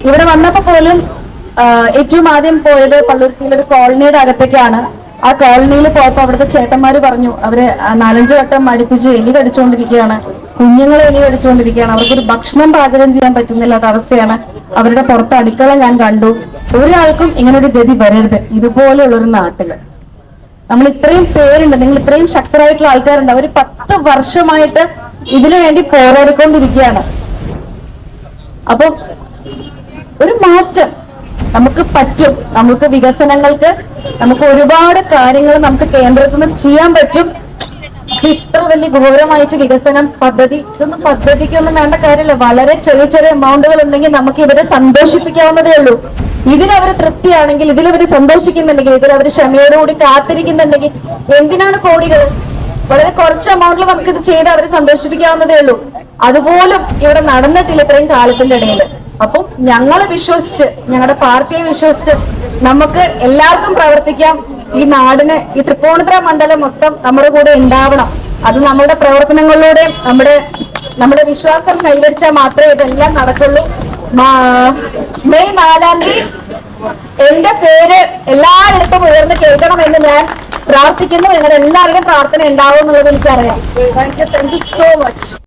ഇവിടെ വന്നപ്പോ പോലും ഏറ്റവും ആദ്യം പോയത് പള്ളുരുത്തിയിലെ ഒരു കോളനിയുടെ അകത്തേക്കാണ്. ആ കോളനിയിൽ പോയപ്പോ അവിടുത്തെ ചേട്ടന്മാര് പറഞ്ഞു അവര് 4-5 വട്ടം അടുപ്പിച്ച് എലി കടിച്ചുകൊണ്ടിരിക്കുകയാണ്, കുഞ്ഞുങ്ങളെ എലി കടിച്ചുകൊണ്ടിരിക്കുകയാണ്, അവർക്കൊരു ഭക്ഷണം പാചകം ചെയ്യാൻ പറ്റുന്നില്ലാത്ത അവസ്ഥയാണ്. അവരുടെ പുറത്ത് അടുക്കള ഞാൻ കണ്ടു. ഒരാൾക്കും ഇങ്ങനെ ഒരു ഗതി വരരുത് ഇതുപോലെയുള്ളൊരു നാട്ടില്. നമ്മൾ ഇത്രയും പേരുണ്ട്, നിങ്ങൾ ഇത്രയും ശക്തരായിട്ടുള്ള ആൾക്കാരുണ്ട്. അവർ 10 വർഷമായിട്ട് ഇതിനു വേണ്ടി പോരാടിക്കൊണ്ടിരിക്കുകയാണ്. അപ്പൊ ഒരു മാറ്റം നമുക്ക് പറ്റും. നമുക്ക് വികസനങ്ങൾക്ക് നമുക്ക് ഒരുപാട് കാര്യങ്ങൾ നമുക്ക് കേന്ദ്രത്തിൽ നിന്ന് ചെയ്യാൻ പറ്റും. ഇത്ര വലിയ ഘോരമായിട്ട് വികസനം പദ്ധതി, ഇതൊന്നും പദ്ധതിക്കൊന്നും വേണ്ട കാര്യമില്ല. വളരെ ചെറിയ ചെറിയ എമൗണ്ടുകൾ ഉണ്ടെങ്കിൽ നമുക്ക് ഇവരെ സന്തോഷിപ്പിക്കാവുന്നതേ ഉള്ളൂ. ഇതിലവര് തൃപ്തിയാണെങ്കിൽ, ഇതിലവര് സന്തോഷിക്കുന്നുണ്ടെങ്കിൽ, ഇതിലവര് ക്ഷമയോടുകൂടി കാത്തിരിക്കുന്നുണ്ടെങ്കിൽ എന്തിനാണ് കോടികൾ? വളരെ കുറച്ച് എമൗണ്ടിൽ നമുക്ക് ഇത് ചെയ്ത് അവരെ സന്തോഷിപ്പിക്കാവുന്നതേ ഉള്ളൂ. അതുപോലും ഇവിടെ നടന്നിട്ടില്ല ഇത്രയും കാലത്തിന്റെ ഇടയിൽ. അപ്പം ഞങ്ങളെ വിശ്വസിച്ച്, ഞങ്ങളുടെ പാർട്ടിയെ വിശ്വസിച്ച് നമുക്ക് എല്ലാവർക്കും പ്രവർത്തിക്കാം. ഈ നാടിന്, ഈ തൃപ്പൂണിത്തുറ മണ്ഡലം മൊത്തം നമ്മുടെ കൂടെ ഉണ്ടാവണം. അത് നമ്മുടെ പ്രവർത്തനങ്ങളിലൂടെ നമ്മുടെ വിശ്വാസം കൈവരിച്ചാൽ മാത്രമേ ഇതെല്ലാം നടക്കുള്ളൂ. മെയ് 4-ാം തീയതി എന്റെ പേര് എല്ലായിടത്തും ഉയർന്ന് കേൾക്കണമെന്ന് ഞാൻ പ്രാർത്ഥിക്കുന്നു. നിങ്ങളുടെ എല്ലാവരുടെയും പ്രാർത്ഥന ഉണ്ടാവും എന്നുള്ളത് എനിക്കറിയാം. Thank you so much.